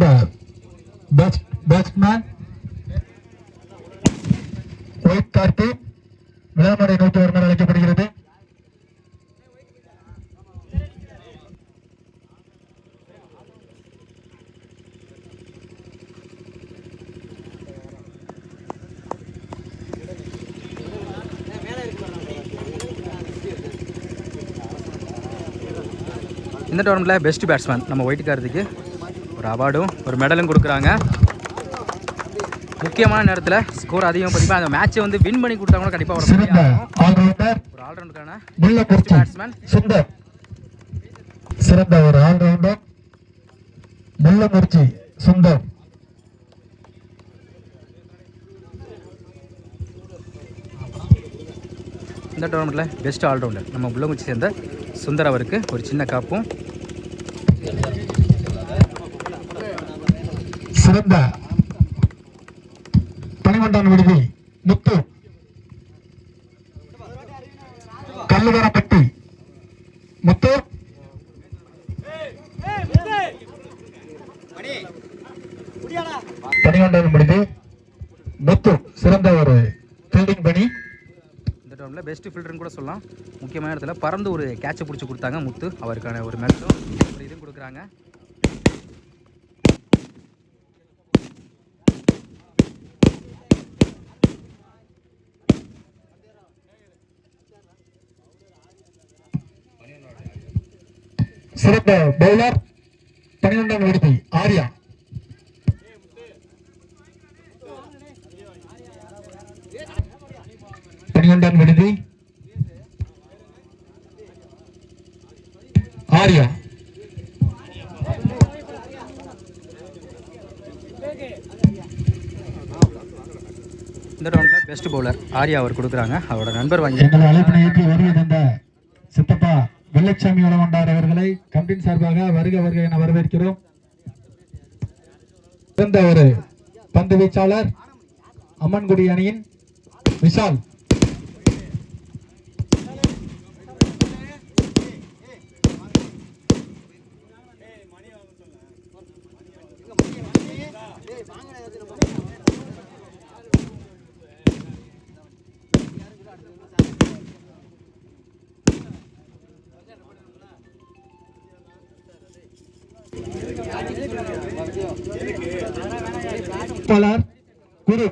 சிறந்த batsman white Karthik விளாமடை நோக்கி வருமாறு அழைக்கப்படுகிறது. இந்த டோர்னமெண்ட்டில் பெஸ்ட் பேட்ஸ்மேன் நம்ம ஒயிட் கார்த்திக்கு ஒரு அவார்டும் ஒரு மெடலும் கொடுக்குறாங்க. முக்கியமான நேரத்தில் ஸ்கோர் அதிகம் பதிப்பாக அந்த மேட்சை வந்து வின் பண்ணி கொடுத்தா கூட கண்டிப்பாக ஒரு ஆல்ரவுண்டருக்கான பேட்ஸ்மேன் சுந்தர். சிறந்த ஒரு ஆல்ரவுண்டர் முள்ளமுர்ச்சி சுந்தர். இந்த டோர்னமெண்ட்டில் பெஸ்ட் ஆல்ரவுண்டர் நம்ம முள்ளமுர்ச்சி சேர்ந்த சுந்தர் அவருக்கு ஒரு சின்ன காப்பும். சிறந்த பனிமண்டான் விடுதி முத்து கல்லுவரப்பட்டி முத்து. பனிமண்டான் விடுதி முத்து சிறந்த ஒரு ஃபீல்டிங் பணி. இந்த டோர்னமெண்ட்டில் பெஸ்ட் ஃபீல்டர்னு கூட சொல்லலாம். முக்கியமான இடத்துல பறந்து ஒரு கேட்சை பிடிச்சி கொடுத்தாங்க முத்து அவருக்கான ஒரு மெடலும் ஒரு இதுவும் கொடுக்குறாங்க. சிறந்த பவுலர் 12ஆம் விடுதி ஆர்யா. விடுதி ஆர்யா. இந்த ரவுண்டில் பெஸ்ட் பவுலர் ஆர்யா அவர் கொடுக்குறாங்க. அவரோட நண்பர் வாங்கி எங்கள் அழைப்பினை ஏற்றி வருகை தந்த சித்தப்பா வெள்ளச்சாமி உளவண்டார் அவர்களை கம்பெனி சார்பாக வருக வருக என வரவேற்கிறோம். சிறந்த ஒரு பந்து வீச்சாளர் அம்மன்குடி அணியின் விஷால். குரு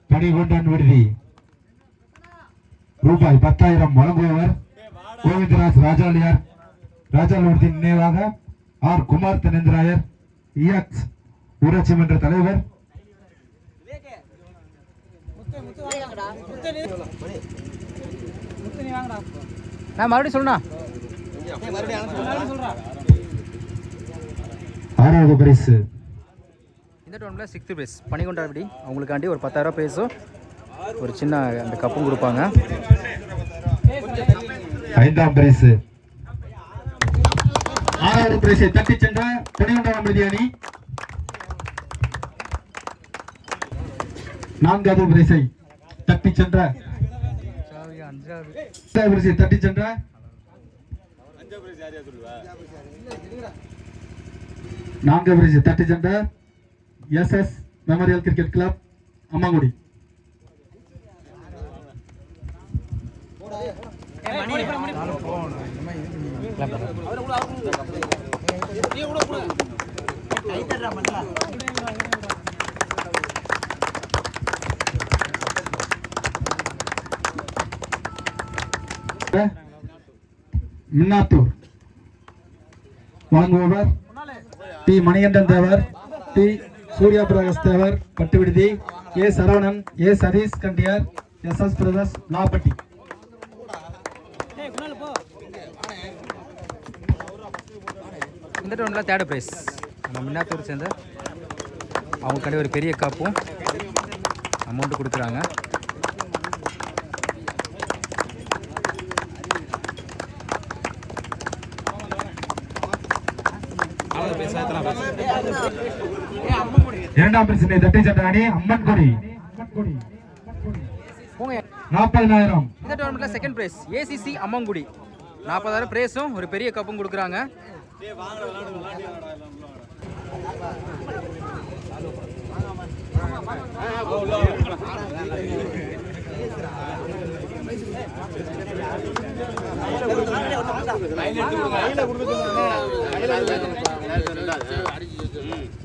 பனிகொண்டான் விடுதி ரூபாய் 10,000 வழங்குபவர் கோவிந்தராஜ் ராஜாலியார். ராஜாலூர்தி நினைவாக ஆர் குமார் தனேந்திராயர் இஎக்ஸ் ஊராட்சி மன்ற தலைவர். மறுபடியும் சொல்லணும். 6வது பரிசு. இந்த டோர்னமெண்ட்டில் 6th பிரைஸ் பனிகொண்டான் விடுதி அவங்களுக்காண்டி ஒரு 10,000 பிரைஸும் ஒரு சின்ன அந்த கப்பும் கொடுப்பாங்க. 5ஆம் பரிசு. 6வது பரிசை தட்டி சென்ற பனிகொண்டான் விடுதி அணி. 4வது பரிசை தட்டி சென்ற 5வது பரிசை தட்டி சென்ற 4வது பரிசை தட்டி சென்ற எஸ்எஸ் மெமோரியல் கிரிக்கெட் கிளப் அம்மாங்குடி. மின்னாத்தூர் வழங்குபவர் டி மணிகண்டன் தேவர், டி சூர்யா பிரகாஷ் தேவர் பட்டு விடுதி, ஏ சரவணன், ஏ சதீஷ் கண்டியார், எஸ் எஸ் பிரதர்ஸ் லாப்பட்டி. இந்த டவுனில் 3rd பிரைஸ் நம்ம மின்னாத்தூர் சேர்ந்த அவங்களுக்காண்டி ஒரு பெரிய கப்பும் அமௌண்ட்டு கொடுக்குறாங்க. இரண்டாம் பரிசினை தட்டி சென்ற அணி அம்மன்குடி 40,000. இந்த டோர்னமெண்ட்ல செகண்ட் பிரைஸ் ஏசிசி அம்மங்குடி 40,000 பிரைஸும் ஒரு பெரிய கப்பும் கொடுக்குறாங்க.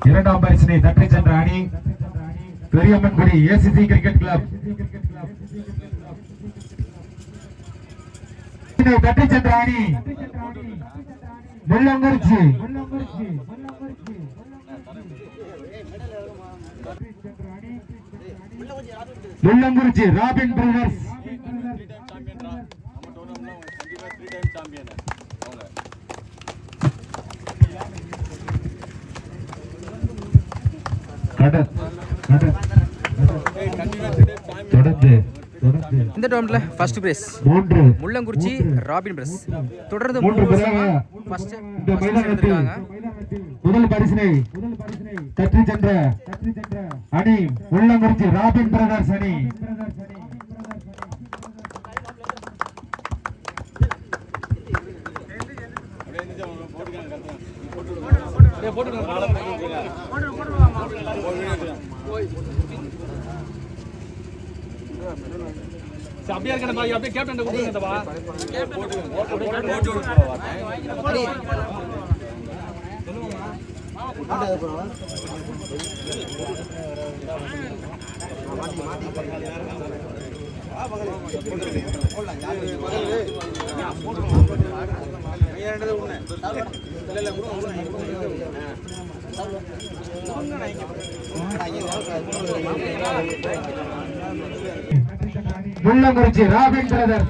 இரண்டாம் பரிசினை தட்டி சென்ற அணி பெரியம்மன்குடி ஏசிசி கிரிக்கெட் கிளப். தட்டி சென்ற அணி முள்ளங்குறிச்சி ராபின் பிரதர்ஸ். இந்த டோர்னமெண்ட்ல first prize Mullankurichi Robin Bros. தொடர்ந்து 3 வருஷமா ஃபர்ஸ்ட் எடுத்துட்டாங்க. முதல் பரிசினை தட்டி சென்ற அணி முள்ளங்குறிச்சி ராபின் பிரதர்ஸ் அணி. அப்படியே இருக்கேன்ப்பா, அப்படியே கேப்டன் கொடுங்கப்பா. Mullankurichi Robin brothers.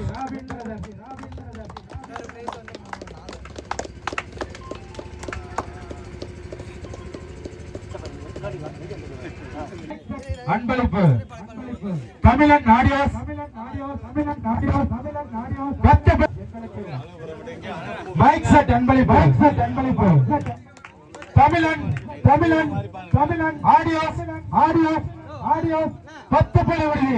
அன்பளிப்பு தமிழன் ஆடியோஸ் மைக் செட் அன்பளிப்பு தமிழன் ஆடியோஸ் 10 பேர் வருது.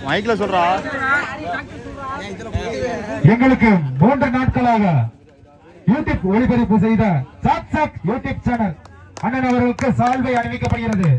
மைக்ல சொல்றா. எங்களுக்கு 3 நாட்களாக யூடியூப் ஒளிபரப்பு செய்த சாக் யூடியூப் சேனல் அண்ணன் அவர்களுக்கு சால்வை அணிவிக்கப்படுகிறது.